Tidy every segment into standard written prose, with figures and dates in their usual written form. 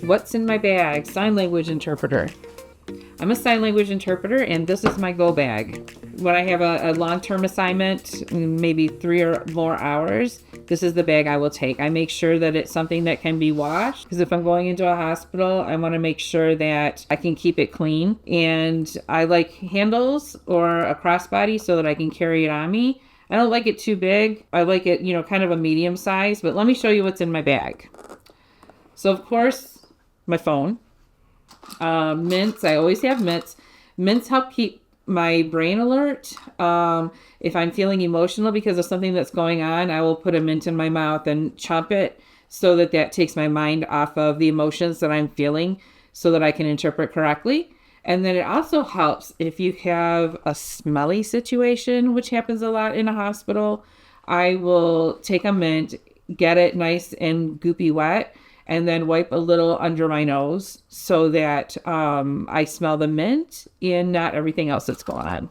What's in my bag? Sign language interpreter. I'm a sign language interpreter, and this is my go bag. When I have a long-term assignment, maybe 3 or more hours, this is the bag I will take. I make sure that it's something that can be washed, because if I'm going into a hospital, I want to make sure that I can keep it clean. And I like handles or a crossbody so that I can carry it on me. I don't like it too big. I like it, kind of a medium size, but let me show you what's in my bag. So of course, my phone, mints. I always have mints. Mints help keep my brain alert. If I'm feeling emotional because of something that's going on, I will put a mint in my mouth and chomp it so that takes my mind off of the emotions that I'm feeling so that I can interpret correctly. And then it also helps if you have a smelly situation, which happens a lot in a hospital. I will take a mint, get it nice and goopy wet, and then wipe a little under my nose so that I smell the mint and not everything else that's going on.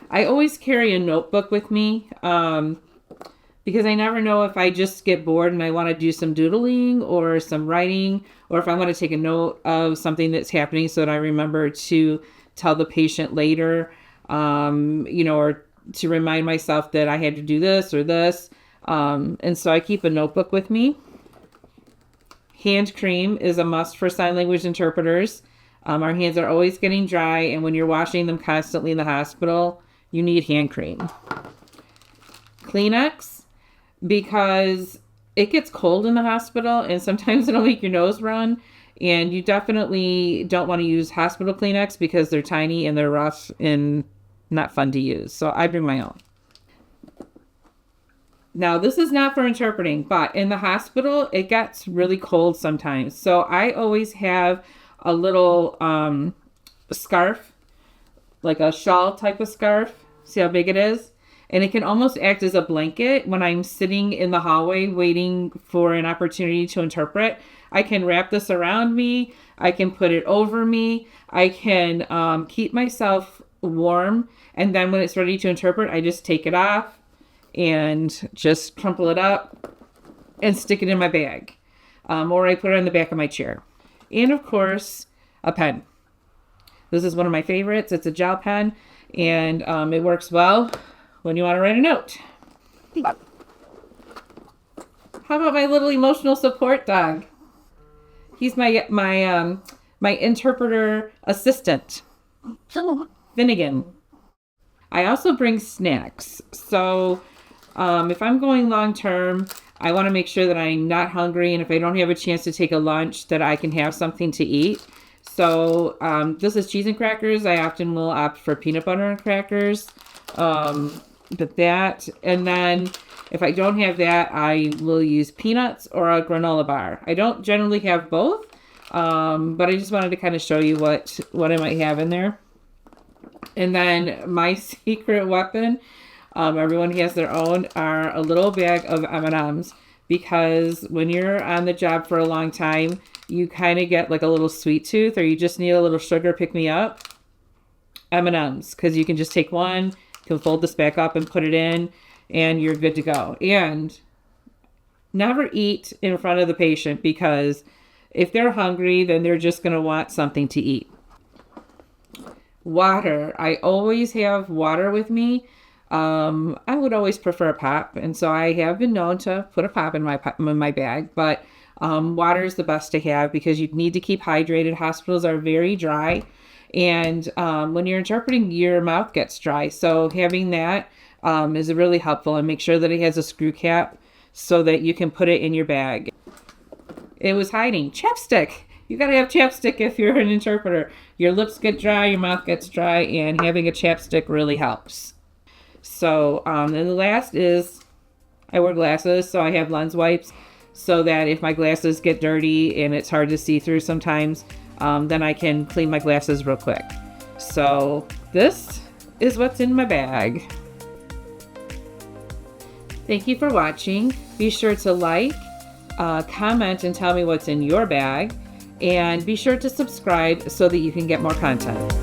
I always carry a notebook with me because I never know if I just get bored and I want to do some doodling or some writing, or if I want to take a note of something that's happening so that I remember to tell the patient later, or to remind myself that I had to do this or this. And so I keep a notebook with me. Hand cream is a must for sign language interpreters. Our hands are always getting dry, and when you're washing them constantly in the hospital, you need hand cream. Kleenex, because it gets cold in the hospital, and sometimes it'll make your nose run, and you definitely don't want to use hospital Kleenex because they're tiny and they're rough and not fun to use. So I bring my own. Now, this is not for interpreting, but in the hospital, it gets really cold sometimes. So I always have a little scarf, like a shawl type of scarf. See how big it is? And it can almost act as a blanket when I'm sitting in the hallway waiting for an opportunity to interpret. I can wrap this around me. I can put it over me. I can keep myself warm. And then when it's ready to interpret, I just take it off and just crumple it up and stick it in my bag. Or I put it on the back of my chair. And of course, a pen. This is one of my favorites. It's a gel pen, and it works well when you want to write a note. How about my little emotional support dog? He's my interpreter assistant, Finnegan. I also bring snacks. So if I'm going long term, I want to make sure that I'm not hungry, and if I don't have a chance to take a lunch, that I can have something to eat. So this is cheese and crackers. I often will opt for peanut butter and crackers. But that, and then if I don't have that, I will use peanuts or a granola bar. I don't generally have both, but I just wanted to kind of show you what I might have in there. And then my secret weapon, everyone has their own, are a little bag of M&Ms, because when you're on the job for a long time, you kind of get like a little sweet tooth, or you just need a little sugar pick-me-up. M&Ms, because you can just take one, you can fold this back up and put it in, and you're good to go. And never eat in front of the patient, because if they're hungry, then they're just going to want something to eat. Water. I always have water with me. I would always prefer a pop, and so I have been known to put a pop in my bag, but water is the best to have because you need to keep hydrated. Hospitals are very dry, and when you're interpreting, your mouth gets dry, so having that is really helpful. And make sure that it has a screw cap so that you can put it in your bag. It was hiding. Chapstick. You gotta have chapstick if you're an interpreter. Your lips get dry, your mouth gets dry, and having a chapstick really helps. So, and the last is, I wear glasses, so I have lens wipes, so that if my glasses get dirty and it's hard to see through sometimes, then I can clean my glasses real quick. So, this is what's in my bag. Thank you for watching. Be sure to like, comment, and tell me what's in your bag. And be sure to subscribe so that you can get more content.